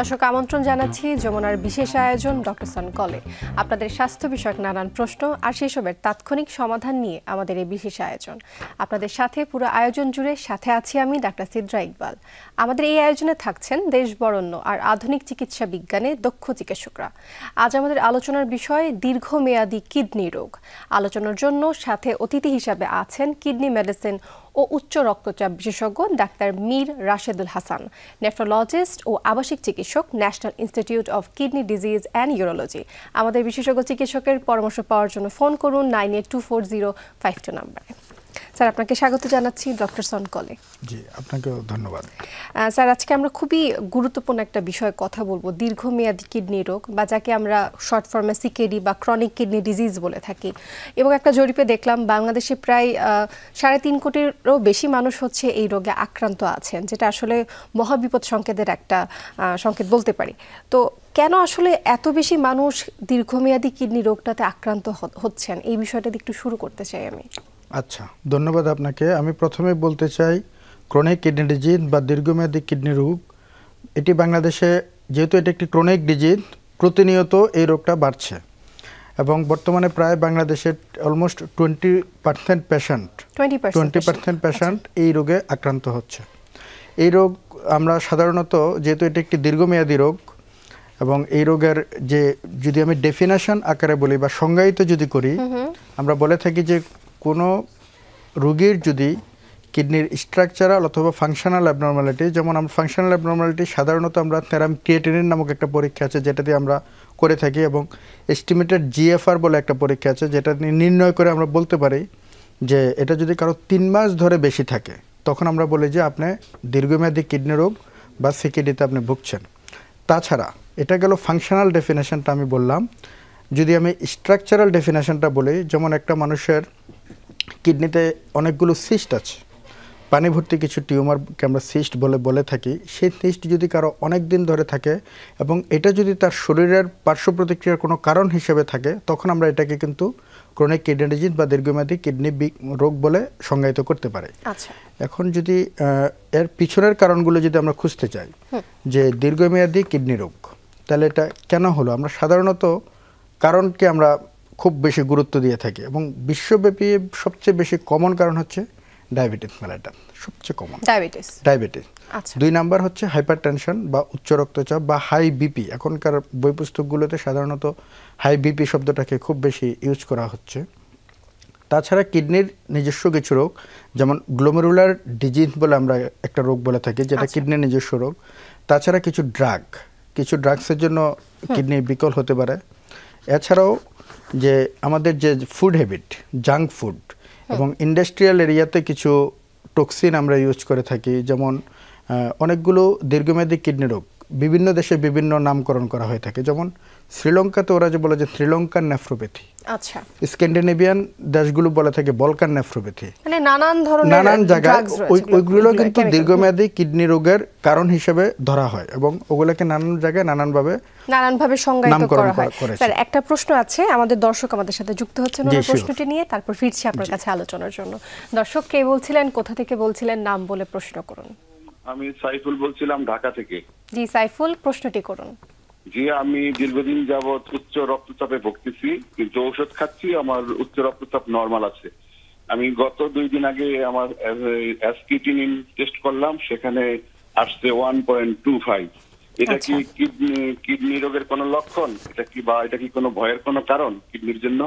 দর্শক আমন্ত্রণ জানাচ্ছি যমুনার বিশেষ আয়োজন ডক্টর সন কলে। আপনাদের স্বাস্থ্য বিষয়ক নানান প্রশ্ন আর সেসবের তাৎক্ষণিক সমাধান নিয়ে আমাদের এই বিশেষ আয়োজন। আপনাদের সাথে পুরো আয়োজন জুড়ে সাথে আছি আমি ডাক্তার সিদ্রা ইকবাল। আমাদের এই আয়োজনে থাকছেন দেশ বরেণ্য আর আধুনিক চিকিৎসা বিজ্ঞানে দক্ষ চিকিৎসকরা। আজ আমাদের আলোচনার বিষয় দীর্ঘমেয়াদী কিডনি রোগ। আলোচনার জন্য সাথে অতিথি হিসাবে আছেন কিডনি মেডিসিন ও উচ্চ রক্তচাপ বিশেষজ্ঞ ডাক্তার মীর রাশেদুল হাসান, নেফ্রোলজিস্ট ও আবাসিক চিকিৎসক, national institute of kidney disease and urology. আমাদের বিশেষজ্ঞ চিকিৎসকের পরামর্শ পাওয়ার জন্য ফোন করুন 982405 নাম্বারে। স্যার, আপনাকে স্বাগত জানাচ্ছি ডক্টর সন কলে। জি, আপনাকেও ধন্যবাদ। স্যার, আজকে আমরা খুবই গুরুত্বপূর্ণ একটা বিষয়ে কথা বলবো, দীর্ঘমেয়াদী কিডনি রোগ বা যাকে আমরা শর্ট ফর্মে সিকেডি বা ক্রনিক কিডনি ডিজিজ বলে থাকি। এবং একটা জরিপে দেখলাম বাংলাদেশে প্রায় 3.5 কোটিরও বেশি মানুষ হচ্ছে এই রোগে আক্রান্ত আছেন, যেটা আসলে মহাবিপদ সংকেতের একটা সংকেত বলতে পারি। তো কেন আসলে এত বেশি মানুষ দীর্ঘমেয়াদী কিডনি রোগটাতে আক্রান্ত হচ্ছেন, এই বিষয়টা একটু শুরু করতে চাই আমি। আচ্ছা, ধন্যবাদ আপনাকে। আমি প্রথমে বলতে চাই ক্রনিক কিডনি ডিজিজ বা দীর্ঘমেয়াদী কিডনি রোগ, এটি বাংলাদেশে যেহেতু এটি একটি ক্রনিক ডিজিজ, প্রতিনিয়ত এই রোগটা বাড়ছে এবং বর্তমানে প্রায় বাংলাদেশের অলমোস্ট 20% পেশেন্ট এই রোগে আক্রান্ত হচ্ছে। এই রোগ আমরা সাধারণত, যেহেতু এটি একটি দীর্ঘমেয়াদী রোগ এবং এই রোগের যে যদি আমি ডেফিনেশন আকারে বলি বা সংজ্ঞায়িত যদি করি, আমরা বলে থাকি যে কোনো রোগীর যদি কিডনির স্ট্রাকচারাল অথবা ফাংশনাল অ্যাবনর্মালিটি, যেমন আমরা ফাংশনাল অ্যাবনর্মালিটি সাধারণত আমরা সেরাম ক্রিয়েটিনিন নামক একটা পরীক্ষা আছে যেটা দিয়ে আমরা করে থাকি, এবং এস্টিমেটেড জিএফআর বলে একটা পরীক্ষা আছে যেটা নির্ণয় করে আমরা বলতে পারি যে এটা যদি কারো 3 মাস ধরে বেশি থাকে তখন আমরা বলি যে আপনি দীর্ঘমেয়াদী কিডনি রোগ বা সিকেডিতে আপনি ভুগছেন। তাছাড়া এটা গেল ফাংশনাল ডেফিনেশনটা আমি বললাম। যদি আমি স্ট্রাকচারাল ডেফিনেশনটা বলি, যেমন একটা মানুষের কিডনিতে অনেকগুলো সিস্ট আছে, পানি ভর্তি কিছু টিউমারকে আমরা সিস্ট বলে থাকি। সেই সিস্ট যদি কারো অনেক দিন ধরে থাকে এবং এটা যদি তার শরীরের পার্শ্ব প্রতিক্রিয়ার কোনো কারণ হিসেবে থাকে, তখন আমরা এটাকে কিন্তু ক্রনিক কিডনি ডিজিজ বা দীর্ঘমেয়াদী কিডনি রোগ বলে সংজ্ঞায়িত করতে পারি। আচ্ছা, এখন যদি এর পিছনের কারণগুলো যদি আমরা খুঁজতে চাই যে দীর্ঘমেয়াদী কিডনি রোগ, তাহলে এটা কেন হলো, আমরা সাধারণত কারণকে আমরা খুব বেশি গুরুত্ব দিয়ে থাকি এবং বিশ্বব্যাপী সবচেয়ে বেশি কমন কারণ হচ্ছে ডায়াবেটিস মেলাইটাস, সবচেয়ে কমন ডায়াবেটিস। আচ্ছা। 2 নাম্বার হচ্ছে হাইপারটেনশন বা উচ্চ রক্তচাপ বা হাই বিপি। এখনকার বই পুস্তকগুলোতে সাধারণত হাই বিপি শব্দটাকে খুব বেশি ইউজ করা হচ্ছে। তাছাড়া কিডনির নিজস্ব কিছু রোগ, যেমন গ্লোমেরুলার ডিজিজ বলে আমরা একটা রোগ বলে থাকি, যেটা কিডনির নিজস্ব রোগ। তাছাড়া কিছু ড্রাগসের জন্য কিডনি বিকল হতে পারে। এছাড়াও যে আমাদের যে ফুড হ্যাবিট, জাঙ্ক ফুড এবং ইন্ডাস্ট্রিয়াল এরিয়াতে কিছু টক্সিন আমরা ইউজ করে থাকি, যেমন অনেকগুলো দীর্ঘমেয়াদী কিডনি রোগ বিভিন্ন দেশে বিভিন্ন নামকরণ করা হয়ে থাকে। যেমন শ্রীলঙ্কাতে ওরা যে বলে যে শ্রীলঙ্কার নেফ্রোপ্যাথি, আচ্ছা, স্ক্যান্ডিনেভিয়ান দেশগুলো বলে থাকে বলকান নেফ্রোপ্যাথি, মানে নানান জায়গায় ওইগুলো কিন্তু দীর্ঘমেয়াদী কিডনি রোগের কারণ হিসেবে ধরা হয় এবং ওগুলোকে নানান জায়গায় নানানভাবে সংজ্ঞায়িত করা হয়। স্যার, একটা প্রশ্ন আছে, আমাদের দর্শক আমাদের সাথে যুক্ত হচ্ছেন, ওই প্রশ্নটি নিয়ে তারপর ফিরছি আপনার কাছে আলোচনার জন্য। দর্শক, কে বলছিলেন, কোথা থেকে বলছিলেন, নাম বলে প্রশ্ন করুন। আমি সাইফুল বলছিলাম, ঢাকা থেকে। জি সাইফুল, প্রশ্নটি করুন। জি, আমি দীর্ঘদিন যাবৎ উচ্চ রক্তচাপে ভুগতেছি, কিন্তু ঔষধ খাচ্ছি, আমার উচ্চ রক্তচাপ নরমাল আছে। আমি গত 2 দিন আগে আমার অ্যাসকিটিনিন টেস্ট করলাম, সেখানে আসছে 1.25। এটা কি কিডনি রোগের কোনো লক্ষণ? এটা কি কোনো ভয়ের কোনো কারণ কিডনির জন্য?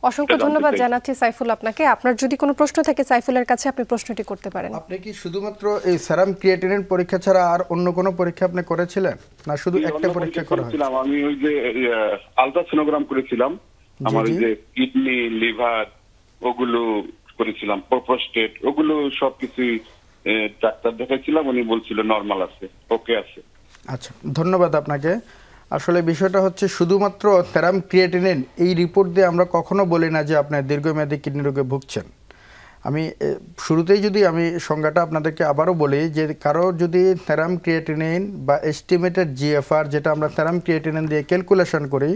অসংখ্য ধন্যবাদ জানাচ্ছি সাইফুল আপনাকে। আপনার যদি কোনো প্রশ্ন থাকে সাইফুলের কাছে আপনি প্রশ্নটি করতে পারেন। আপনি কি শুধুমাত্র এই সেরাম ক্রিয়েটিনিন পরীক্ষা ছাড়া আর অন্য কোনো পরীক্ষা আপনি করেছিলেন, না শুধু একটা পরীক্ষা করা হয়েছিল? আমি ওই যে আলট্রাসোনোগ্রাম করেছিলাম, আমার ওই যে কিডনি, লিভার ওগুলো করেছিলাম, প্রোস্টেট ওগুলো সবকিছু ডাক্তার দেখাইছিলাম, উনি বলছিল নরমাল আছে, ওকে আছে। আচ্ছা, ধন্যবাদ আপনাকে। আসলে বিষয়টা হচ্ছে শুধুমাত্র সেরাম ক্রিয়েটিনিন এই রিপোর্ট দিয়ে আমরা কখনো বলি না যে আপনার দীর্ঘমেয়াদী কিডনি রোগে ভুগছেন। আমি শুরুতেই যদি আমি সংজ্ঞাটা আপনাদেরকে আবারও বলি যে কারো যদি সেরাম ক্রিয়েটিনিন বা এস্টিমেটেড জিএফআর, যেটা আমরা সেরাম ক্রিয়েটিনিন দিয়ে ক্যালকুলেশন করি,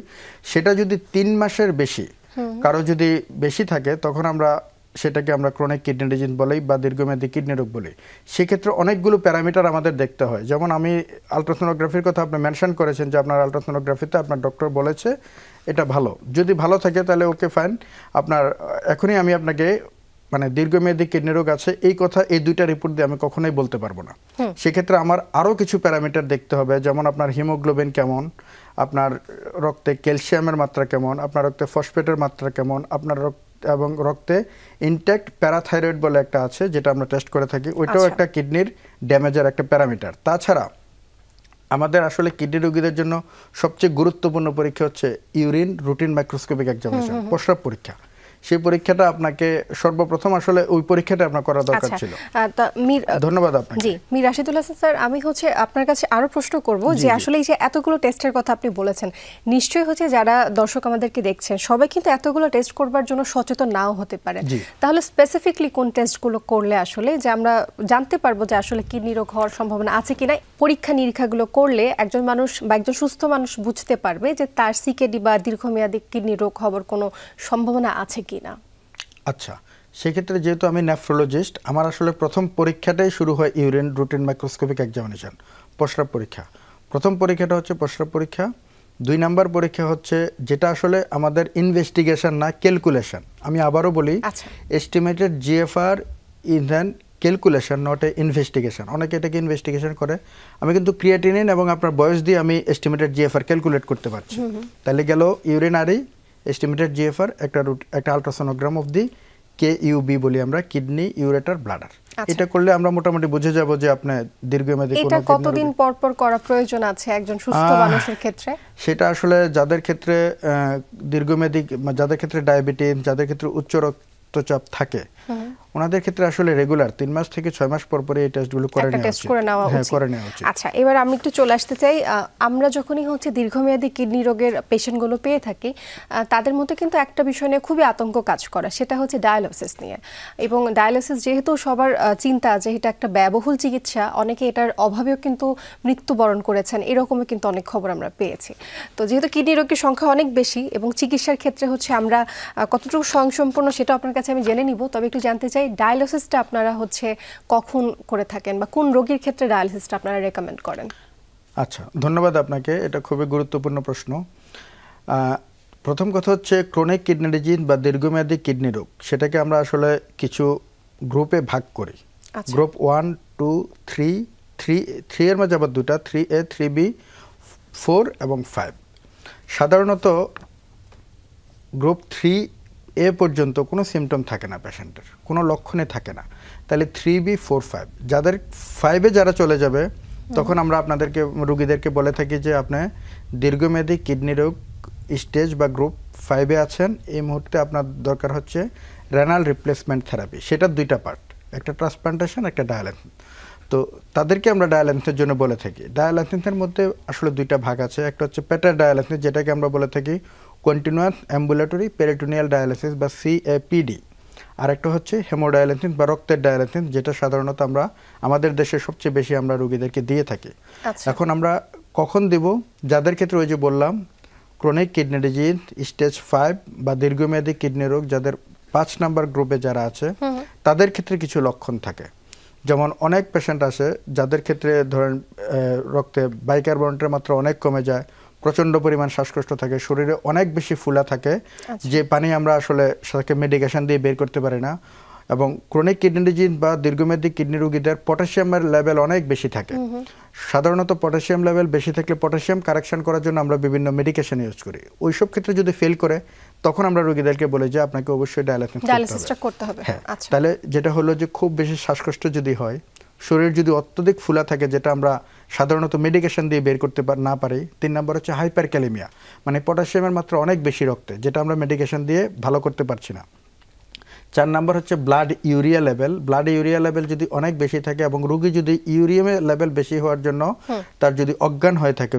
সেটা যদি 3 মাসের বেশি কারো যদি বেশি থাকে, তখন আমরা সেটাকে আমরা ক্রনিক কিডনি ডিজিজ বলি বা দীর্ঘমেয়াদী কিডনি রোগ বলি, সেক্ষেত্রে অনেকগুলো প্যারামিটার আমাদের দেখতে হয়। যেমন আমি আলট্রাসোনোগ্রাফির কথা আপনি মেনশন করেছেন যে আপনার আলট্রাসোনোগ্রাফিতে আপনার ডক্টর বলেছে এটা ভালো, যদি ভালো থাকে তাহলে ওকে ফাইন, আপনার এখনই আমি আপনাকে মানে দীর্ঘমেয়াদী কিডনি রোগ আছে এই কথা এই দুইটা রিপোর্ট দিয়ে আমি কখনোই বলতে পারবো না। সেক্ষেত্রে আমার আরও কিছু প্যারামিটার দেখতে হবে, যেমন আপনার হিমোগ্লোবিন কেমন, আপনার রক্তে ক্যালসিয়ামের মাত্রা কেমন, আপনার রক্তে ফসফেটের মাত্রা কেমন, আপনার এবং রক্তে ইনট্যাক্ট প্যারাথাইরয়েড বলে একটা আছে যেটা আমরা টেস্ট করে থাকি, ওইটাও একটা কিডনির ড্যামেজের একটা প্যারামিটার। তাছাড়া আমাদের আসলে কিডনি রোগীদের জন্য সবচেয়ে গুরুত্বপূর্ণ পরীক্ষা হচ্ছে ইউরিন রুটিন মাইক্রোস্কোপিক এক্সামিনেশন, প্রস্রাব পরীক্ষা। সেই পরীক্ষাটা আপনাকে সর্বপ্রথম আসলে ওই পরীক্ষাটা আপনার করা দরকার ছিল। ধন্যবাদ আপনাকে। জি, মীর রাশিদুল হাসান স্যার, আমি আপনার কাছে আরো প্রশ্ন করব যে আসলে এই যে এতগুলো টেস্টের কথা আপনি বলেছেন, নিশ্চয়ই যারা দর্শক আমাদেরকে দেখছেন সবাই কিন্তু এতগুলো টেস্ট করবার জন্য সচেতন নাও হতে পারে, তাহলে স্পেসিফিকলি কোন টেস্টগুলো করলে আসলে যে আমরা জানতে পারবো যে আসলে কিডনি রোগ হওয়ার সম্ভাবনা আছে কিনা, পরীক্ষা নিরীক্ষাগুলো করলে একজন মানুষ বা একজন সুস্থ মানুষ বুঝতে পারবে যে তার সিকেডি বা দীর্ঘমেয়াদী কিডনি রোগ হওয়ার কোনো সম্ভাবনা আছে কিনা? আচ্ছা, সেক্ষেত্রে যেহেতু আমি নেফ্রোলজিস্ট, আমার আসলে প্রথম পরীক্ষাটাই শুরু হয় ইউরিন রুটিন মাইক্রোস্কোপিক এক্সামিনেশন, প্রস্রাব পরীক্ষা। প্রথম পরীক্ষাটা হচ্ছে প্রস্রাব পরীক্ষা। 2 নাম্বার পরীক্ষা হচ্ছে যেটা আসলে আমাদের ইনভেস্টিগেশন না, ক্যালকুলেশন। আমি আবারও বলি, estimated GFR is an calculation, not a investigation. অনেকে এটাকে ইনভেস্টিগেশন করে, আমি কিন্তু ক্রিয়েটিনিন এবং আপনার বয়স দিয়ে আমি এস্টিমেটেড জিএফআর ক্যালকুলেট করতে পারছি। তাহলে গেল ইউরিনারি এস্টিমেটেড জিএফআর, একটা আলট্রাসোনোগ্রাম অফ দি কেইউবি বলি আমরা, কিডনি ইউরেটার ব্লাডার। এটা করলে আমরা মোটামুটি বুঝে যাব যে আপনার দীর্ঘমেয়াদী এটা কতদিন পর পর করা প্রয়োজন আছে একজন সুস্থ মানুষের ক্ষেত্রে? সেটা আসলে যাদের ক্ষেত্রে দীর্ঘমেয়াদী, যাদের ক্ষেত্রে ডায়াবেটিস, যাদের ক্ষেত্রে উচ্চ রক্তচাপ থাকে, ওনাদের ক্ষেত্রে আসলে রেগুলার 3 মাস থেকে 6 মাস পর পর এই টেস্টগুলো করে নেওয়া উচিত। আচ্ছা, এবার আমি একটু চলে আসতে চাই, আমরা যখনই দীর্ঘমেয়াদী কিডনি রোগের পেশেন্টগুলো পেয়ে থাকি, তাদের মধ্যে কিন্তু একটা বিষয় নিয়ে খুবই আতঙ্ক কাজ করে, সেটা হচ্ছে ডায়ালিসিস নিয়ে। এবং ডায়ালিসিস যেহেতু সবার চিন্তা যে এটা একটা ব্যয়বহুল চিকিৎসা, অনেকে এটার অভাবেও কিন্তু মৃত্যুবরণ করেছেন, এরকমও কিন্তু অনেক খবর আমরা পেয়েছি। তো যেহেতু কিডনি রোগীর সংখ্যা অনেক বেশি এবং চিকিৎসার ক্ষেত্রে আমরা কতটুকু স্বয়ংসম্পূর্ণ সেটা আপনার কাছে আমি জেনে নিব, তবে একটু জানতে চাই ডায়ালিসিসটা আপনারা কখন করে থাকেন বা কোন রোগীর ক্ষেত্রে ডায়ালিসিসটা আপনারা রেকমেন্ড করেন? আচ্ছা, ধন্যবাদ আপনাকে, এটা খুবই গুরুত্বপূর্ণ প্রশ্ন। প্রথম কথা হচ্ছে ক্রনিক কিডনি ডিজিজ বা দীর্ঘমেয়াদী কিডনি রোগ, সেটাকে আমরা আসলে কিছু গ্রুপে ভাগ করি। গ্রুপ 1, 2, 3 এর মাঝে আবার দুটা, 3A, 3B, 4 এবং 5। সাধারণত গ্রুপ 3A পর্যন্ত কোনো সিমটম থাকে না, পেশেন্টের কোনো লক্ষণে থাকে না। তাহলে 3B, 4, 5, যাদের 5-এ যারা চলে যাবে তখন আমরা আপনাদেরকে রোগীদেরকে বলে থাকি যে আপনি দীর্ঘমেয়াদী কিডনি রোগ স্টেজ বা গ্রুপ 5-এ আছেন, এই মুহূর্তে আপনার দরকার হচ্ছে রেনাল রিপ্লেসমেন্ট থেরাপি। সেটার 2টা পার্ট, একটা ট্রান্সপ্লান্টেশন, একটা ডায়ালাইসিস। তো তাদেরকে আমরা ডায়ালাইসিসের জন্য বলে থাকি। ডায়ালাইসিসের মধ্যে আসলে 2টা ভাগ আছে, একটা হচ্ছে পেটার ডায়ালাইসিস, যেটাকে আমরা বলে থাকি কন্টিনিউয়াস অ্যাম্বুলেটরি পেরিটোনিয়াল ডায়ালাইসিস বা CAPD, আর একটা হচ্ছে হেমোডায়ালাইসিস বা রক্তের ডায়ালাইসিস, যেটা সাধারণত আমরা আমাদের দেশে সবচেয়ে বেশি আমরা রোগীদেরকে দিয়ে থাকি। এখন আমরা কখন দিব? যাদের ক্ষেত্রে ওই যে বললাম ক্রনিক কিডনি ডিজিজ স্টেজ 5 বা দীর্ঘমেয়াদী কিডনি রোগ, যাদের 5 নাম্বার গ্রুপে যারা আছে, তাদের ক্ষেত্রে কিছু লক্ষণ থাকে। যেমন অনেক পেশেন্ট আছে যাদের ক্ষেত্রে ধরেন রক্তে বাইকার্বনেটের মাত্রা অনেক কমে যায়, প্রচণ্ড পরিমাণ শ্বাসকষ্ট থাকে, শরীরে অনেক বেশি ফুলা থাকে, যে পানি আমরা আসলে সাথে মেডিকেশন দিয়ে বের করতে পারি না। এবং ক্রনিক কিডনি ডিজিজ বা দীর্ঘমেয়াদী কিডনি রোগীদের পটাশিয়ামের লেভেল অনেক বেশি থাকে। সাধারণত পটাশিয়াম লেভেল বেশি থাকলে পটাশিয়াম কারেকশন করার জন্য আমরা বিভিন্ন মেডিকেশন ইউজ করি। ওইসব ক্ষেত্রে যদি ফেল করে তখন আমরা রোগীদেরকে বলি যে আপনাকে অবশ্যই ডায়ালিসিসটা করতে হবে। তাহলে যেটা হলো যে খুব বেশি শ্বাসকষ্ট যদি হয়, শরীর যদি অত্যধিক ফুলা থাকে, যেটা আমরা সাধারণত মেডিকেশন দিয়ে বের করতে না পারি। 3 নম্বর হচ্ছে হাইপারক্যালেমিয়া, মানে পটাশিয়ামের মাত্রা অনেক বেশি রক্তে, যেটা আমরা মেডিকেশন দিয়ে ভালো করতে পারছি না। 4 নম্বর হচ্ছে blood urea level. Blood urea level যদি অনেক বেশি থাকে এবং রোগী যদি ইউরিয়ামের লেভেল বেশি হওয়ার জন্য তার যদি অজ্ঞান হয়ে থাকে,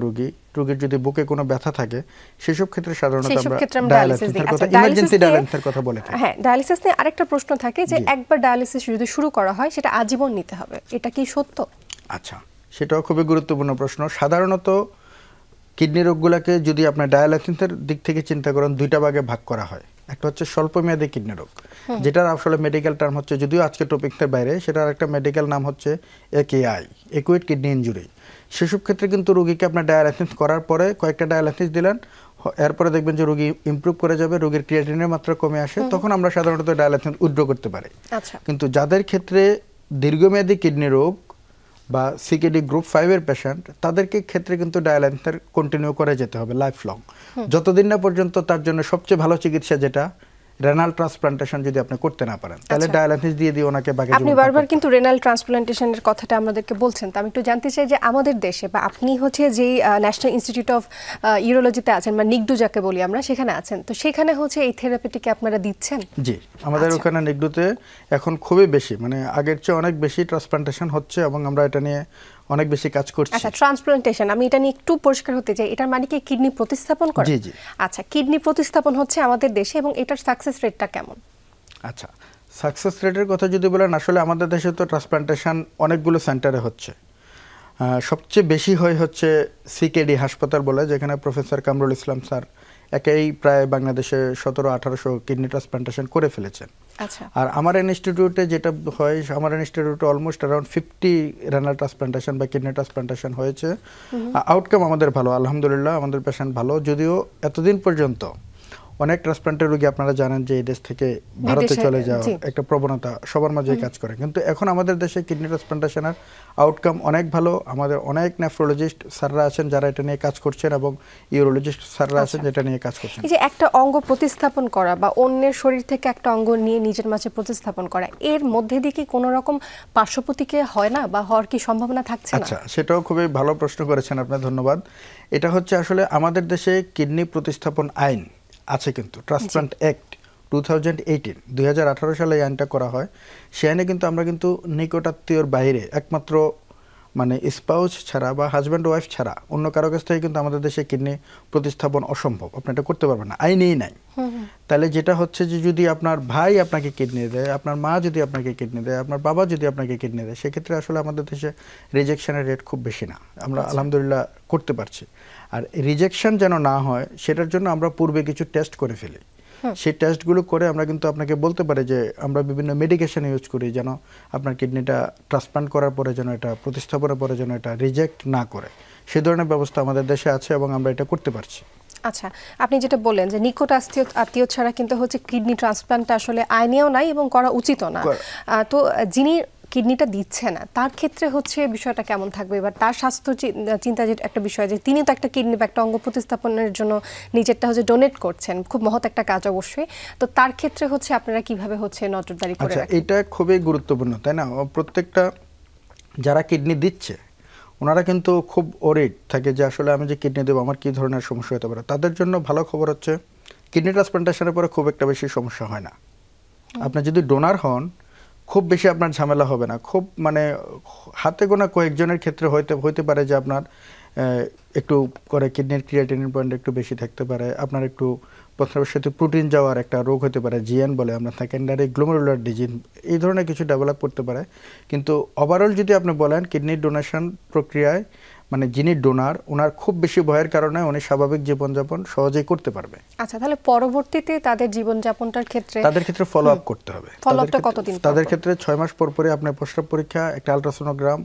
রোগীর যদি বুকে কোনো ব্যথা থাকে, সেসব ক্ষেত্রে সাধারণত আমরা ডায়ালিসিসের কথা, ইমার্জেন্সি ডায়ালিসিসের কথা বলে থাকি। হ্যাঁ, ডায়ালিসিস নিয়ে আরেকটা প্রশ্ন থাকে যে একবার ডায়ালিসিস যদি শুরু করা হয় সেটা আজীবন নিতে হবে, এটা কি সত্য? আচ্ছা, সেটাও খুবই গুরুত্বপূর্ণ প্রশ্ন। সাধারণত কিডনি রোগগুলোকে যদি আপনার ডায়ালিসিসের দিক থেকে চিন্তা করেন 2টা ভাগে ভাগ করা হয়। একটা হচ্ছে স্বল্পমেয়াদী কিডনি রোগ, যেটার আসলে মেডিকেল টার্ম হচ্ছে, যদিও আজকে টপিকটার বাইরে, সেটার একটা মেডিকেল নাম হচ্ছে একেআই, একুইট কিডনি ইনজুরি। সেসব ক্ষেত্রে কিন্তু রোগীকে আপনার ডায়ালাইসিস করার পরে কয়েকটা ডায়ালাইসিস দিলেন, এরপরে দেখবেন যে রোগী ইমপ্রুভ করে যাবে, রোগীর ক্রিয়েটিনের মাত্রা কমে আসে, তখন আমরা সাধারণত ডায়ালাইসিস উইথড্র করতে পারি। কিন্তু যাদের ক্ষেত্রে দীর্ঘমেয়াদী কিডনি রোগ বা সিকেডি গ্রুপ 5 এর পেশেন্ট, তাদেরকে ক্ষেত্রে কিন্তু ডায়ালাইসিস কন্টিনিউ করে যেতে হবে লাইফ লং, যতদিন না পর্যন্ত তার জন্য সবচেয়ে ভালো চিকিৎসা যেটা রেনাল ট্রান্সপ্লান্টেশন যদি আপনি করতে না পারেন, তাহলে ডায়ালাইসিস দিয়ে ওনাকে বাকি জীবন। আপনি বারবার কিন্তু রেনাল ট্রান্সপ্লান্টেশনের কথাটা আমাদেরকে বলছেন, তো আমি একটু জানতে চাই যে আমাদের দেশে বা আপনি হচ্ছে যে ন্যাশনাল ইনস্টিটিউট অফ ইউরোলজিতে আছেন বা নিগডু যাকে বলি আমরা, সেখানে আছেন, তো সেখানে হচ্ছে এই থেরাপিটিকে আপনারা দিচ্ছেন? জি, আমাদের ওখানে নিগডুতে এখন খুবই বেশি, মানে আগের চেয়ে অনেক বেশি ট্রান্সপ্লান্টেশন হচ্ছে এবং আমরা এটা নিয়ে অনেক বেশি কাজ করছি। আচ্ছা, ট্রান্সপ্লান্টেশন, আমি এটা নিয়ে একটু পরিষ্কার হতে চাই, এটার মানে কি কিডনি প্রতিস্থাপন করা? জি জি। আচ্ছা, কিডনি প্রতিস্থাপন হচ্ছে আমাদের দেশে এবং এটার সাকসেস রেটটা কেমন? আচ্ছা, সাকসেস রেটের কথা যদি বলেন, আসলে আমাদের দেশে তো ট্রান্সপ্লান্টেশন অনেকগুলো সেন্টারে হচ্ছে। সবচেয়ে বেশি হচ্ছে সিকেডি হাসপাতাল বলে, যেখানে প্রফেসর কামরুল ইসলাম স্যার একাই প্রায় বাংলাদেশে 1700-1800 কিডনি ট্রান্সপ্লান্টেশন করে ফেলেছেন। আচ্ছা। আর আমার ইনস্টিটিউটে যেটা হয়, আমার ইনস্টিটিউটে অলমোস্ট অ্যারাউন্ড 50 রেনাল ট্রান্সপ্লান্টেশন বা কিডনি ট্রান্সপ্লান্টেশন হয়েছে। আউটকাম আমাদের ভালো, আলহামদুলিল্লাহ, আমাদের পেশেন্ট ভালো। যদিও এতদিন পর্যন্ত অনেক ট্রান্সপ্লান্টের রোগী আপনারা জানেন যে এই দেশ থেকে ভারতে চলে যাওয়া একটা প্রবণতা সবার মাঝেই কাজ করে, কিন্তু এখন আমাদের দেশে কিডনি ট্রান্সপ্লান্টেশনের আউটকাম অনেক ভালো। আমাদের অনেক নেফ্রোলজিস্ট স্যাররা আছেন যারা এটা নিয়ে কাজ করছেন এবং ইউরোলজিস্ট স্যাররা আছেন যেটা নিয়ে কাজ করছেন। এই যে একটা অঙ্গ প্রতিস্থাপন করা বা অন্যের শরীর থেকে একটা অঙ্গ নিয়ে নিজের মাঝে প্রতিস্থাপন করা, এর মধ্যে দিয়ে কি কোনো রকম পার্শ্বপ্রতিক্রিয়া হয় না বা হওয়ার কি সম্ভাবনা থাকছে না? আচ্ছা, সেটাও খুবই ভালো প্রশ্ন করেছেন আপনি, ধন্যবাদ। এটা হচ্ছে আসলে আমাদের দেশে কিডনি প্রতিস্থাপন আইন আছে, কিন্তু ট্রান্সপ্লান্ট অ্যাক্ট 2018 সালে এই আইনটা করা হয়। সেই আইনে কিন্তু আমরা কিন্তু নিকটাত্মীয়র বাইরে একমাত্র মানে স্পাউস ছাড়া বা হাজব্যান্ড ওয়াইফ ছাড়া অন্য কারো কাছ থেকে কিন্তু আমাদের দেশে কিডনি প্রতিস্থাপন অসম্ভব, আপনি এটা করতে পারবেন না, আইনেই নাই। তাহলে যেটা হচ্ছে যে যদি আপনার ভাই আপনাকে কিডনি দেয়, আপনার মা যদি আপনাকে কিডনি দেয়, আপনার বাবা যদি আপনাকে কিডনি দেয়, সেক্ষেত্রে আসলে আমাদের দেশে রিজেকশনের রেট খুব বেশি না, আমরা আলহামদুলিল্লাহ করতে পারছি। আর রিজেকশন যেন না হয় সেটার জন্য আমরা পূর্বে কিছু টেস্ট করে ফেলি। সেই টেস্টগুলো করে আমরা কিন্তু আপনাকে বলতে পারি যে আমরা বিভিন্ন মেডিকেশন ইউজ করি যেন আপনার কিডনিটা ট্রান্সপ্লান্ট করার পরে যেন এটা প্রতিস্থাপনের পরে যেন এটা রিজেক্ট না করে, সেই ধরনের ব্যবস্থা আমাদের দেশে আছে এবং আমরা এটা করতে পারছি। আচ্ছা, আপনি যেটা বললেন যে নিকট আত্মীয় ছাড়া কিন্তু হচ্ছে কিডনি ট্রান্সপ্লান্ট আসলে আইনেও নাই এবং করা উচিতও না, তো যিনি কিডনিটা দিচ্ছে না তার ক্ষেত্রে হচ্ছে বিষয়টা কেমন থাকবে? এবার তার স্বাস্থ্য চিন্তা যে একটা বিষয়, যে তিনি তো একটা কিডনি বা একটা অঙ্গ প্রতিস্থাপনের জন্য নিজেরটা হচ্ছে ডোনেট করছেন, খুব মহৎ একটা কাজ অবশ্যই, তো তার ক্ষেত্রে হচ্ছে আপনারা কিভাবে হচ্ছে নজরদারি করে রাখেন? এটা খুবই গুরুত্বপূর্ণ, তাই না? প্রত্যেকটা যারা কিডনি দিচ্ছে ওনারা কিন্তু খুব ওরিড থাকে যে আসলে আমি যে কিডনি দেবো আমার কী ধরনের সমস্যা হতে পারে। তাদের জন্য ভালো খবর হচ্ছে কিডনি ট্রান্সপ্লান্টেশনের পরে খুব একটা বেশি সমস্যা হয় না। আপনি যদি ডোনার হন খুব বেশি আপনার ঝামেলা হবে না, খুব মানে হাতে গোনা কয়েকজনের ক্ষেত্রে হইতে পারে যে আপনার একটু করে কিডনির ক্রিয়েটিনিন পয়েন্ট একটু বেশি থাকতে পারে, আপনার একটু প্রস্রাবের সাথে প্রোটিন যাওয়ার একটা রোগ হতে পারে, জিএন বলে আমরা, সেকেন্ডারি গ্লোমেরুলার ডিজিজ, এই ধরনের কিছু ডেভেলপ করতে পারে। কিন্তু ওভারঅল যদি আপনি বলেন কিডনি ডোনেশন প্রক্রিয়ায় মানে যিনি ডোনার ওনার খুব বেশি ভয়ের কারণে উনি স্বাভাবিক জীবনযাপন সহজেই করতে পারবে। আচ্ছা, তাহলে পরবর্তীতে তাদের জীবনযাপনটার ক্ষেত্রে তাদের ক্ষেত্রে ফলো আপ করতে হবে। ফলোআপটা কতদিন? তাদের ক্ষেত্রে 6 মাস পর পরে আপনি প্রস্রাব পরীক্ষা, একটা আলট্রাসোনোগ্রাম,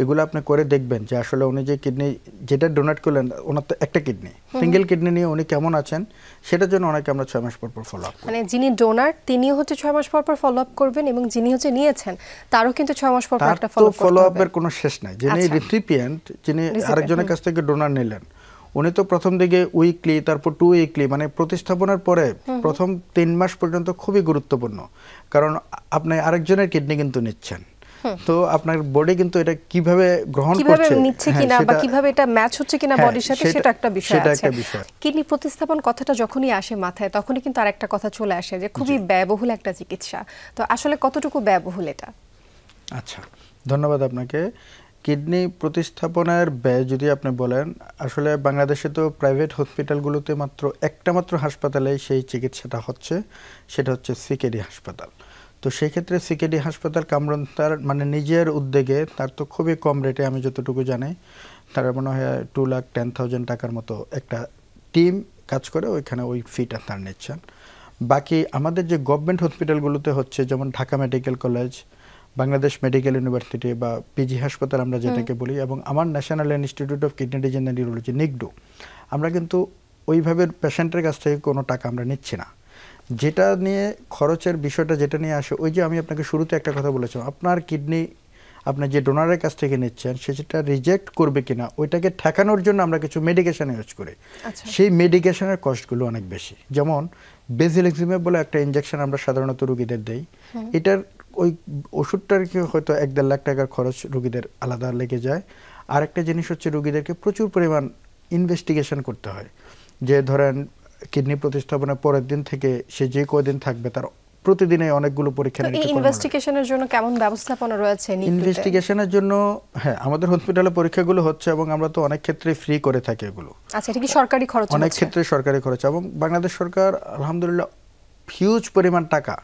এগুলো আপনি করে দেখবেন যে আসলে উনি যে কিডনি যেটা ডোনেট করলেন ওনার তো একটা কিডনি, সিঙ্গেল কিডনি নিয়ে উনি কেমন আছেন সেটার জন্য অনেকে আমরা 6 মাস পর পর ফলো আপ করি। মানে যিনি ডোনার তিনিও হচ্ছে 6 মাস পর পর ফলো আপ করবেন এবং যিনি হচ্ছে নিয়েছেন তারও কিন্তু 6 মাস পর পর একটা ফলো আপ করতে হবে। ফলো আপের কোনো শেষ নাই। যিনি রিসিপিয়েন্ট, যিনি আরেকজনের কাছ থেকে ডোনার নিলেন, উনি তো প্রথম দিকে উইকলি, তারপর 2 উইকলি, মানে প্রতিস্থাপনের পরে প্রথম 3 মাস পর্যন্ত খুবই গুরুত্বপূর্ণ, কারণ আপনি আরেকজনের কিডনি কিন্তু নিচ্ছেন, তো আপনার বডি কিন্তু এটা কিভাবে গ্রহণ করছে, কিভাবে নিচ্ছে কিনা বা কিভাবে এটা ম্যাচ হচ্ছে কিনা বডির সাথে, সেটা একটা বিষয় আছে। কিডনি প্রতিস্থাপন কথাটা যখনই আসে মাথায় তখনই কিন্তু আরেকটা কথা চলে আসে যে খুবই ব্যয়বহুল একটা চিকিৎসা, তো আসলে কতটুকু ব্যয়বহুল এটা? আচ্ছা, ধন্যবাদ আপনাকে। কিডনি প্রতিস্থাপনের ব্যয় যদি আপনি বলেন, আসলে বাংলাদেশে তো প্রাইভেট হসপিটালগুলোতে একটা মাত্র হাসপাতালে সেই চিকিৎসাটা হচ্ছে, সেটা হচ্ছে সিকেডি হাসপাতাল। তো সেই ক্ষেত্রে সিকেডি হাসপাতাল কামরুন তার মানে নিজের উদ্যোগে, তার তো খুবই কম রেটে আমি যতটুকু জানি, তার মনে হয় 2,10,000 টাকার মতো একটা টিম কাজ করে ওইখানে ওই ফিটা তার নিচ্ছেন। বাকি আমাদের যে গভর্নমেন্ট হসপিটালগুলোতে হচ্ছে, যেমন Dhaka medical college, Bangladesh medical university বা পিজি হাসপাতাল আমরা যেটাকে বলি, এবং আমার national institute of kidney disease and neurology নিগডু, আমরা কিন্তু ওইভাবে পেশেন্টের কাছ থেকে কোনো টাকা আমরা নিচ্ছি না। যেটা নিয়ে খরচের বিষয়টা যেটা নিয়ে আসে, ওই যে আমি আপনাকে শুরুতে একটা কথা বলেছিলাম, আপনার কিডনি আপনি যে ডোনারের কাছ থেকে নিচ্ছেন সেটা রিজেক্ট করবে কিনা ওইটাকে ঠেকানোর জন্য আমরা কিছু মেডিকেশন ইউজ করি। সেই মেডিকেশনের কস্টগুলো অনেক বেশি। যেমন বেজিলেক্সিমেব বলে একটা ইনজেকশন আমরা সাধারণত রোগীদের দেই, এটার ওই ওষুধটার কি হয়তো 1-1.5 লাখ টাকার খরচ রোগীদের আলাদা লেগে যায়। আর একটা জিনিস হচ্ছে রোগীদেরকে প্রচুর পরিমাণ ইনভেস্টিগেশন করতে হয়, যে ধরেন কিডনি প্রতিস্থাপনের পরের দিন থেকে সে যে কয়দিন থাকবে তার প্রতিদিনে অনেকগুলো পরীক্ষা নিরীক্ষা করা হয়। ইনভেস্টিগেশনের জন্য কেমন ব্যবস্থাপনা রয়েছে? ইনভেস্টিগেশনের জন্য হ্যাঁ, আমাদের হসপিটালে পরীক্ষাগুলো হচ্ছে এবং আমরা তো অনেক ক্ষেত্রে ফ্রি করে থাকি এগুলো। আচ্ছা, এটা কি সরকারি খরচ? অনেক ক্ষেত্রে সরকারি খরচ, এবং বাংলাদেশ সরকার আলহামদুলিল্লাহ হিউজ পরিমাণ টাকা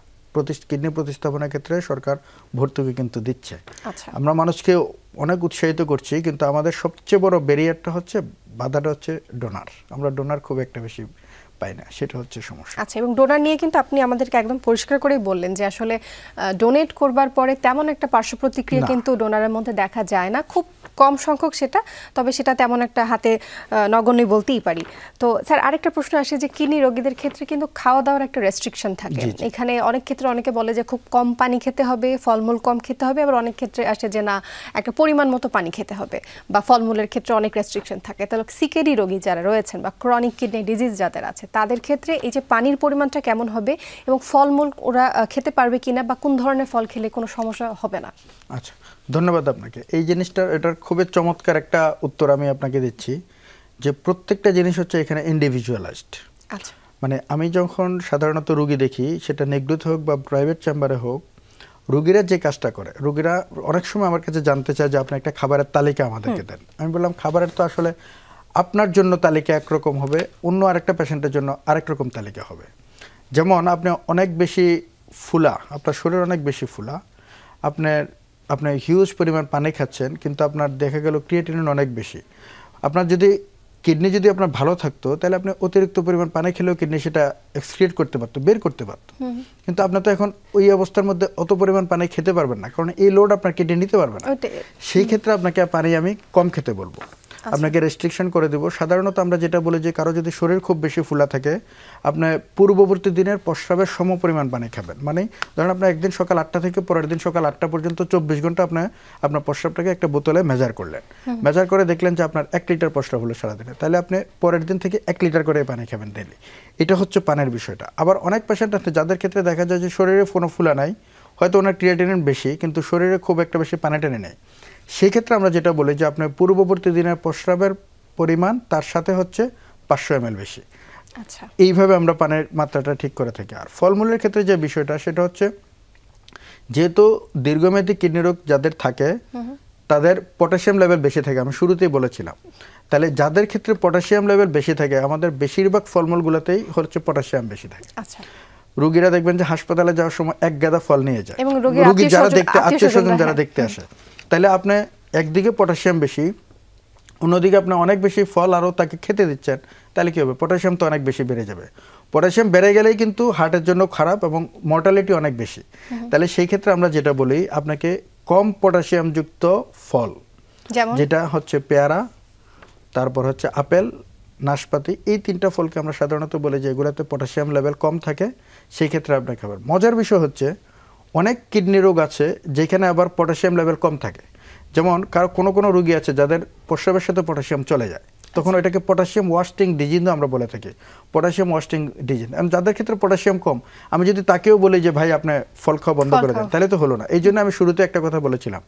কিডনি প্রতিস্থাপনের ক্ষেত্রে সরকার ভর্তুকি কিন্তু দিচ্ছে। আমরা মানুষকে অনেক উৎসাহিত করছি, কিন্তু আমাদের সবচেয়ে বড় ব্যারিয়ারটা হচ্ছে, বাধাটা হচ্ছে ডোনার। আমরা ডোনার খুব একটা বেশি পাই না, সেটা হচ্ছে সমস্যা। আচ্ছা, এবং ডোনার নিয়ে কিন্তু আপনি আমাদেরকে একদম পরিষ্কার করেই বললেন যে আসলে ডোনেট করবার পরে তেমন একটা পার্শ্ব প্রতিক্রিয়া কিন্তু ডোনারের মধ্যে দেখা যায় না, খুব কম সংখ্যক সেটা, তবে সেটা তেমন একটা হাতে নগণ্যই বলতেই পারি। তো স্যার, আরেকটা প্রশ্ন আসে যে কিডনি রোগীদের ক্ষেত্রে কিন্তু খাওয়া দাওয়ার একটা রেস্ট্রিকশন থাকে। এখানে অনেক ক্ষেত্রে অনেকে বলে যে খুব কম পানি খেতে হবে, ফলমূল কম খেতে হবে, আবার অনেক ক্ষেত্রে আসে যে না, একটা পরিমাণ মতো পানি খেতে হবে, বা ফলমূলের ক্ষেত্রে অনেক রেস্ট্রিকশন থাকে। তাহলে সিকেডি রোগী যারা রয়েছেন বা ক্রনিক কিডনি ডিজিজ যাদের আছে তাদের ক্ষেত্রে এই যে পানির পরিমাণটা কেমন হবে, এবং ফলমূল ওরা খেতে পারবে কিনা, বা কোন ধরনের ফল খেলে কোনো সমস্যা হবে না? আচ্ছা, ধন্যবাদ আপনাকে। এই জিনিসটা, এটার খুবই চমৎকার একটা উত্তর আমি আপনাকে দিচ্ছি, যে প্রত্যেকটা জিনিস হচ্ছে এখানে ইন্ডিভিজুয়ালাইজড। আচ্ছা, মানে আমি যখন সাধারণত রোগী দেখি, সেটা নেগডুতে হোক বা প্রাইভেট চেম্বারে হোক, রোগীরা যে কাজটা করে, রোগীরা অনেক সময় আমার কাছে জানতে চায় যে আপনি একটা খাবারের তালিকা আমাদেরকে দেন। আমি বললাম খাবারের তো আসলে আপনার জন্য তালিকা একরকম হবে, অন্য আরেকটা পেশেন্টের জন্য আরেক রকম তালিকা হবে। যেমন আপনি অনেক বেশি ফুলা, আপনার শরীর অনেক বেশি ফুলা, আপনি হিউজ পরিমাণ পানি খাচ্ছেন, কিন্তু আপনার দেখা গেল ক্রিয়েটিনিন অনেক বেশি। আপনার যদি কিডনি যদি আপনার ভালো থাকতো, তাহলে আপনি অতিরিক্ত পরিমাণ পানি খেলেও কিডনি সেটা এক্সক্রিয়েট করতে পারতো, বের করতে পারতো। কিন্তু আপনি তো এখন ওই অবস্থার মধ্যে অত পরিমাণ পানি খেতে পারবেন না, কারণ এই লোড আপনার কিডনি নিতে পারবে না। সেই ক্ষেত্রে আপনাকে পানি আমি কম খেতে বলবো, আপনাকে রেস্ট্রিকশন করে দেব। সাধারণত আমরা যেটা বলি যে কারো যদি শরীর খুব বেশি ফুলা থাকে, আপনি পূর্ববর্তী দিনের প্রস্রাবের সম পরিমাণ পানি খাবেন। মানে ধরেন আপনার একদিন সকাল 8টা থেকে পরের দিন সকাল 8টা পর্যন্ত 24 ঘন্টা আপনার প্রস্রাবটাকে একটা বোতলে মেজার করলেন, মেজার করে দেখলেন যে আপনার 1 লিটার প্রস্রাব হলো সারাদিনে, তাহলে আপনি পরের দিন থেকে 1 লিটার করে পানি খাবেন ডেইলি। এটা হচ্ছে পানির বিষয়টা। আবার অনেক পেশেন্ট আছে যাদের ক্ষেত্রে দেখা যায় যে শরীরে কোনো ফুলা নাই, হয়তো ওনার ক্রিয়েটিনিন বেশি, কিন্তু শরীরে খুব একটা বেশি পানি টেনে নেই। সেই ক্ষেত্রে আমরা যেটা বলি যে আপনার পূর্ববর্তী দিনের প্রস্রাবের পরিমাণ তার সাথে হচ্ছে 500 ml বেশি। আচ্ছা, এইভাবে আমরা পানির মাত্রাটা ঠিক করে থাকি। আর ফলমূলের ক্ষেত্রে যে বিষয়টা, সেটা হচ্ছে যেহেতু দীর্ঘমেয়াদী কিডনি রোগ যাদের থাকে তাদের পটাশিয়াম লেভেল বেশি থাকে, আমি শুরুতেই বলেছিলাম। তাহলে যাদের ক্ষেত্রে পটাশিয়াম লেভেল বেশি থাকে, আমাদের বেশিরভাগ ফলমূলগুলোতেই হচ্ছে পটাশিয়াম বেশি থাকে। আচ্ছা, রোগীরা দেখবেন যে হাসপাতালে যাওয়ার সময় 1 গাদা ফল নিয়ে যায়, রোগী যারা দেখতে, আত্মীয়স্বজন যারা দেখতে আসে। তাহলে আপনি একদিকে পটাশিয়াম বেশি, অন্যদিকে আপনি অনেক বেশি ফল আরও তাকে খেতে দিচ্ছেন, তাহলে কী হবে? পটাশিয়াম তো অনেক বেশি বেড়ে যাবে। পটাশিয়াম বেড়ে গেলেই কিন্তু হার্টের জন্য খারাপ এবং মর্টালিটি অনেক বেশি। তাহলে সেই ক্ষেত্রে আমরা যেটা বলি, আপনাকে কম পটাশিয়ামযুক্ত ফল, যেটা হচ্ছে পেয়ারা, তারপর হচ্ছে আপেল, নাশপাতি, এই 3টা ফলকে আমরা সাধারণত বলি যে এগুলোতে পটাশিয়াম লেভেল কম থাকে, সেই ক্ষেত্রে আপনি খাবেন। মজার বিষয় হচ্ছে অনেক কিডনি রোগ আছে যেখানে আবার পটাশিয়াম লেভেল কম থাকে। যেমন কোনো রোগী আছে যাদের প্রস্রাবের সাথে পটাশিয়াম চলে যায়, তখন এটাকে পটাশিয়াম ওয়াস্টিং ডিজিজ আমরা বলে থাকি, পটাশিয়াম ওয়াস্টিং ডিজিজ। যাদের ক্ষেত্রে পটাশিয়াম কম, আমি যদি তাকেও বলি যে ভাই আপনি ফল খাওয়া বন্ধ করে দেন, তাহলে তো হলো না। এই জন্য আমি শুরুতে একটা কথা বলেছিলাম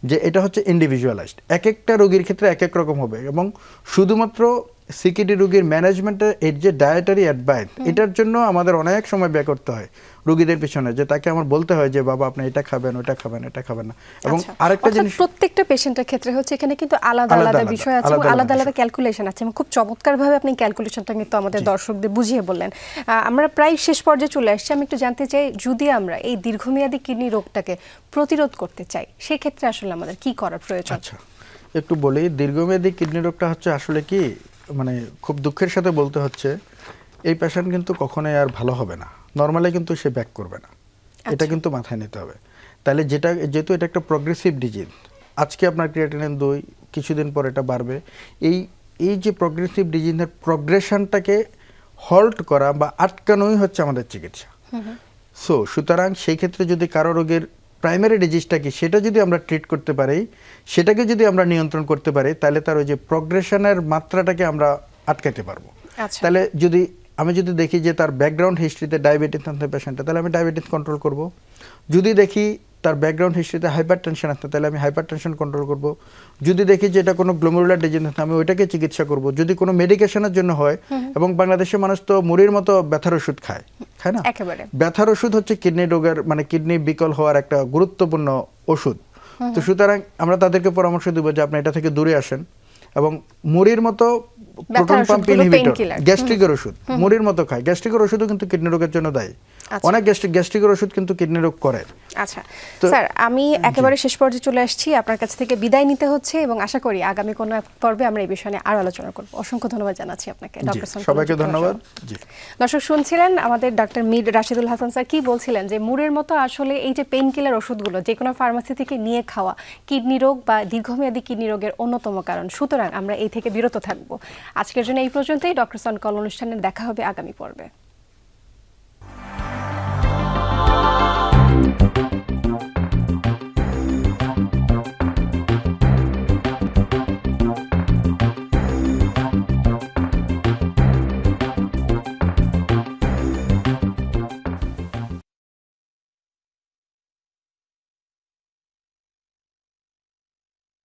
যে এটা হচ্ছে ইন্ডিভিজুয়ালাইজড, এক একটা রোগীর ক্ষেত্রে এক এক রকম হবে। এবং শুধুমাত্র সিকিডি রোগীর ম্যানেজমেন্টের এর যে ডায়েটারি অ্যাডভাইস, এটার জন্য আমাদের অনেক সময় ব্যয় করতে হয় রোগীদের পিছনে, যে তাকে আমার বলতে হয় যে বাবা আপনি এটা খাবেন, ওটা খাবেন, এটা খাবেন না। এবং আরেকটা জিনিস, প্রত্যেকটা পেশেন্টের ক্ষেত্রে হচ্ছে এখানে কিন্তু আলাদা আলাদা বিষয় আছে, আলাদা আলাদা ক্যালকুলেশন আছে, এবং খুব চমৎকারভাবে আপনি ক্যালকুলেশনটা কিন্তু আমাদের দর্শকদের বুঝিয়ে বললেন। আমরা প্রায় শেষ পর্যায়ে চলে আসছি। আমি একটু জানতে চাই, যদি আমরা এই দীর্ঘমেয়াদী কিডনি রোগটাকে প্রতিরোধ করতে চাই, সেই ক্ষেত্রে আসলে আমাদের কি করার প্রয়োজন? আচ্ছা, একটু বলি। দীর্ঘমেয়াদী কিডনি রোগটা হচ্ছে আসলে কি, মানে খুব দুঃখের সাথে বলতে হচ্ছে, এই পেশেন্ট কিন্তু কখনোই আর ভালো হবে না, নর্মালি কিন্তু সে ব্যাক করবে না, এটা কিন্তু মাথায় নিতে হবে। তাহলে যেহেতু এটা একটা প্রগ্রেসিভ ডিজিজ, আজকে আপনার ক্রিয়েটিনিন 2, কিছুদিন পর এটা বাড়বে। এই যে প্রগ্রেসিভ ডিজিজের প্রগ্রেশনটাকে হল্ট করা বা আটকানোই হচ্ছে আমাদের চিকিৎসা। সুতরাং সেই ক্ষেত্রে যদি কারো রোগের প্রাইমারি ডিজিজটা কি সেটা যদি আমরা ট্রিট করতে পারি, সেটাকে যদি আমরা নিয়ন্ত্রণ করতে পারি, তাহলে তার ওই যে প্রগ্রেশনের মাত্রাটাকে আমরা আটকাতে পারবো। তাহলে আমি যদি দেখি যে তার ব্যাকগ্রাউন্ড হিস্ট্রিতে ডায়াবেটিস আছে পেশেন্টটা, তাহলে আমি ডায়াবেটিস কন্ট্রোল করব। যদি দেখি তার ব্যাকগ্রাউন্ড হিস্ট্রিতে হাইপার টেনশন আছে, তাহলে আমি হাইপার টেনশন কন্ট্রোল করব। যদি দেখি যে এটা কোনো গ্লোমেরুলার ডিজিজ আছে, আমি ওইটাকে চিকিৎসা করব। যদি কোনো মেডিকেশনের জন্য হয়, এবং বাংলাদেশের মানুষ তো মুড়ির মতো ব্যথার ওষুধ খায় না? ব্যথার ওষুধ হচ্ছে কিডনি রোগের মানে কিডনি বিকল হওয়ার একটা গুরুত্বপূর্ণ ওষুধ। তো সুতরাং আমরা তাদেরকে পরামর্শ দেব যে আপনি এটা থেকে দূরে আসেন, এবং মুড়ির মতো প্রোটন পাম্প ইনহিবিটর গ্যাস্ট্রিকের ওষুধ মুড়ির মতো খায়। গ্যাস্ট্রিকের ওষুধও কিন্তু কিডনি রোগের জন্য দায়ী। অনেক গ্যাস্ট্রিকের ওষুধ কিন্তু কিডনি রোগ করে। আচ্ছা স্যার, আমি একেবারে শেষ পর্যায়ে চলে আসছি, আপনার কাছ থেকে বিদায় নিতে হচ্ছে, এবং আশা করি আগামী কোনো পর্বে আমরা এই বিষয়ে আরো আলোচনা করব। অসংখ্য ধন্যবাদ জানাচ্ছি আপনাকে ডক্টর সানকল। সবাইকে ধন্যবাদ। দর্শক শুনছিলেন আমাদের ডক্টর মীর রাশিদুল হাসান স্যার কি বলছিলেন, যে মুড়ের মতো আসলে এই যে পেইন কিলার ওষুধগুলো যে কোনো ফার্মাসি থেকে নিয়ে খাওয়া কিডনি রোগ বা দীর্ঘমেয়াদী কিডনি রোগের অন্যতম কারণ। সুতরাং আমরা এই থেকে বিরত থাকব। আজকের জন্য এই পর্যন্তই। ডক্টর সানকল অনুষ্ঠানে দেখা হবে আগামী পর্বে।